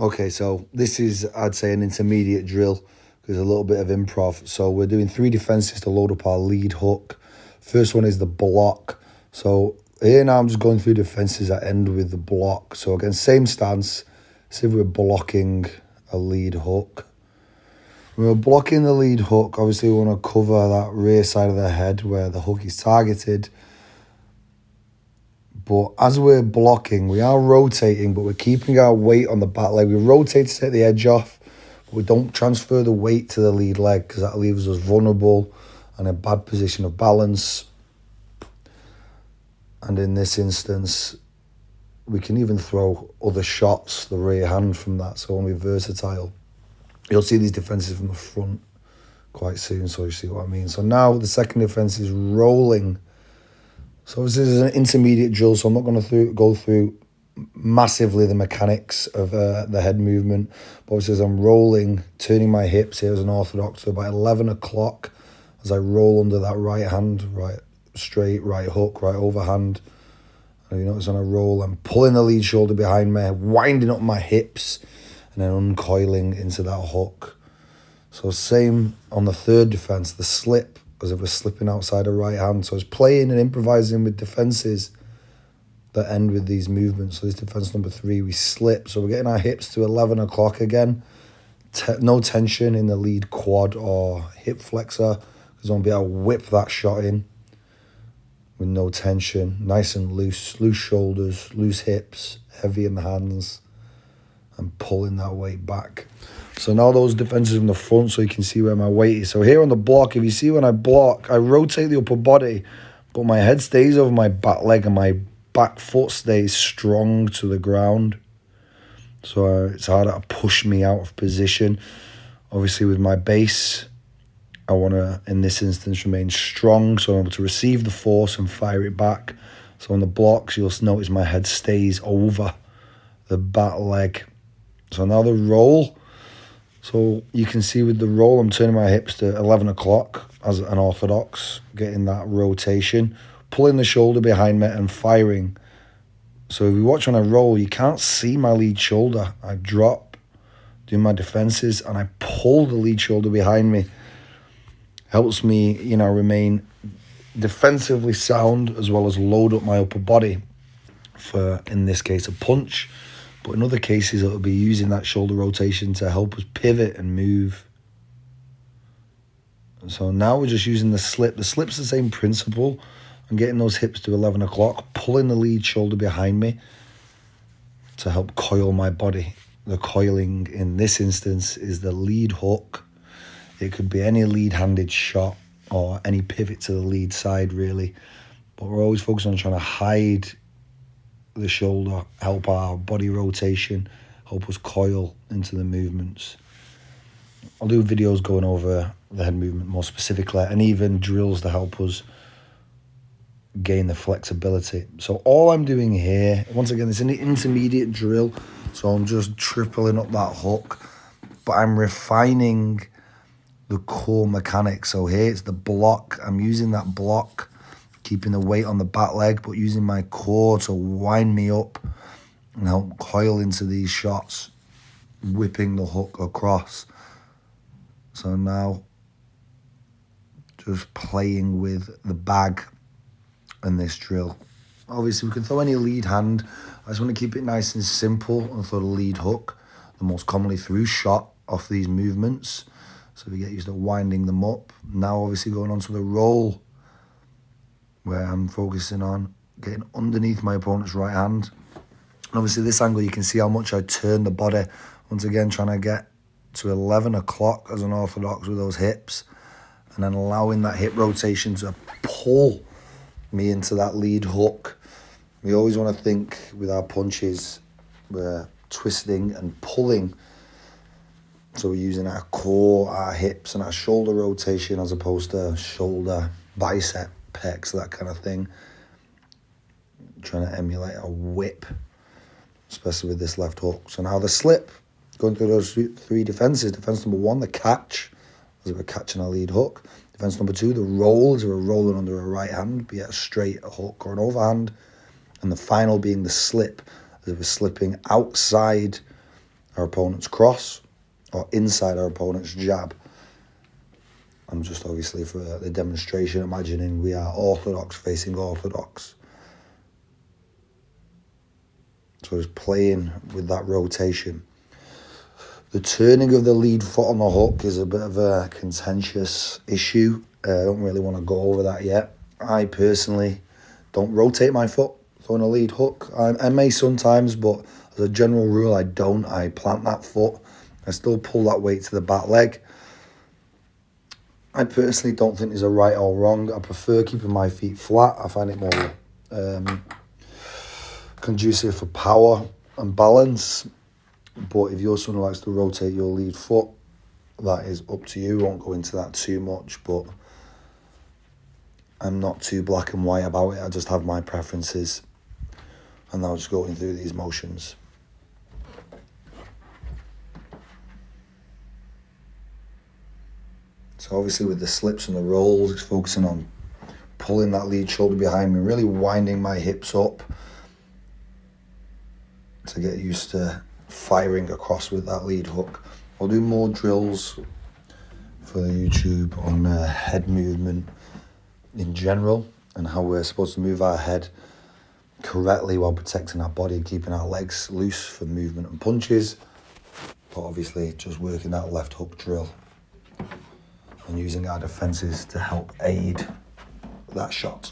Okay, so this is, I'd say, an intermediate drill. There's a little bit of improv. So we're doing 3 defenses to load up our lead hook. First one is the block. So here now I'm just going through defenses that end with the block. So again, same stance. See if we're blocking a lead hook. When we're blocking the lead hook, obviously we want to cover that rear side of the head where the hook is targeted. But as we're blocking, we are rotating, but we're keeping our weight on the back leg. We rotate to take the edge off, but we don't transfer the weight to the lead leg because that leaves us vulnerable and a bad position of balance. And in this instance, we can even throw other shots, the rear hand from that, so only versatile. You'll see these defenses from the front quite soon, so you see what I mean. So now the second defense is rolling. So this is an intermediate drill, so I'm not going to go through massively the mechanics of the head movement. But obviously as I'm rolling, turning my hips here as an orthodox, so about 11 o'clock, as I roll under that right hand, right straight, right hook, right overhand. And you notice when I roll, I'm pulling the lead shoulder behind me, winding up my hips, and then uncoiling into that hook. So same on the third defense, the slip, as if we're slipping outside a right hand. So it's playing and improvising with defenses that end with these movements. So this defense number 3, we slip. So we're getting our hips to 11 o'clock again. No tension in the lead quad or hip flexor, because I'll be able to whip that shot in with no tension. Nice and loose shoulders, loose hips, heavy in the hands, and pulling that weight back. So now those defenses in the front, so you can see where my weight is. So here on the block, if you see when I block, I rotate the upper body, but my head stays over my back leg and my back foot stays strong to the ground. So it's harder to push me out of position. Obviously with my base, I want to, in this instance, remain strong, so I'm able to receive the force and fire it back. So on the blocks, you'll notice my head stays over the back leg. So now the roll. So you can see with the roll, I'm turning my hips to 11 o'clock as an orthodox, getting that rotation, pulling the shoulder behind me and firing. So if you watch when I roll, you can't see my lead shoulder. I drop, do my defenses, and I pull the lead shoulder behind me. Helps me, remain defensively sound as well as load up my upper body for, in this case, a punch. But in other cases, it'll be using that shoulder rotation to help us pivot and move. So now we're just using the slip. The slip's the same principle. I'm getting those hips to 11 o'clock, pulling the lead shoulder behind me to help coil my body. The coiling in this instance is the lead hook. It could be any lead-handed shot or any pivot to the lead side, really. But we're always focused on trying to hide the shoulder, help our body rotation, help us coil into the movements. I'll do videos going over the head movement more specifically, and even drills to help us gain the flexibility. So all I'm doing here, once again, it's an intermediate drill, so I'm just tripling up that hook, but I'm refining the core mechanics. So here it's the block. I'm using that block, keeping the weight on the back leg, but using my core to wind me up and help coil into these shots, whipping the hook across. So now just playing with the bag in this drill. Obviously we can throw any lead hand. I just want to keep it nice and simple and throw the lead hook, the most commonly through shot off these movements. So we get used to winding them up. Now obviously going on to the roll, where I'm focusing on getting underneath my opponent's right hand. And obviously this angle, you can see how much I turn the body. Once again, trying to get to 11 o'clock as an orthodox with those hips, and then allowing that hip rotation to pull me into that lead hook. We always want to think with our punches, we're twisting and pulling. So we're using our core, our hips, and our shoulder rotation as opposed to shoulder, bicep, pecs, that kind of thing. Trying to emulate a whip, especially with this left hook. So now the slip, going through those 3 defenses. Defense number 1, the catch, as if we're catching our lead hook. Defense number 2, the roll, as if we're rolling under a right hand, be it a straight, a hook, or an overhand. And the final being the slip, as if we're slipping outside our opponent's cross or inside our opponent's jab. I'm just obviously for the demonstration imagining we are orthodox facing orthodox. So just playing with that rotation. The turning of the lead foot on the hook is a bit of a contentious issue. I don't really want to go over that yet. I personally don't rotate my foot throwing a lead hook. I may sometimes, but as a general rule, I don't. I plant that foot. I still pull that weight to the back leg. I personally don't think there's a right or wrong. I prefer keeping my feet flat. I find it more conducive for power and balance. But if you're someone who likes to rotate your lead foot, that is up to you. Won't go into that too much, but I'm not too black and white about it. I just have my preferences, and I'm just going through these motions. So obviously with the slips and the rolls, it's focusing on pulling that lead shoulder behind me, really winding my hips up to get used to firing across with that lead hook. I'll do more drills for the YouTube on head movement in general and how we're supposed to move our head correctly while protecting our body and keeping our legs loose for movement and punches. But obviously just working that left hook drill and using our defenses to help aid that shot.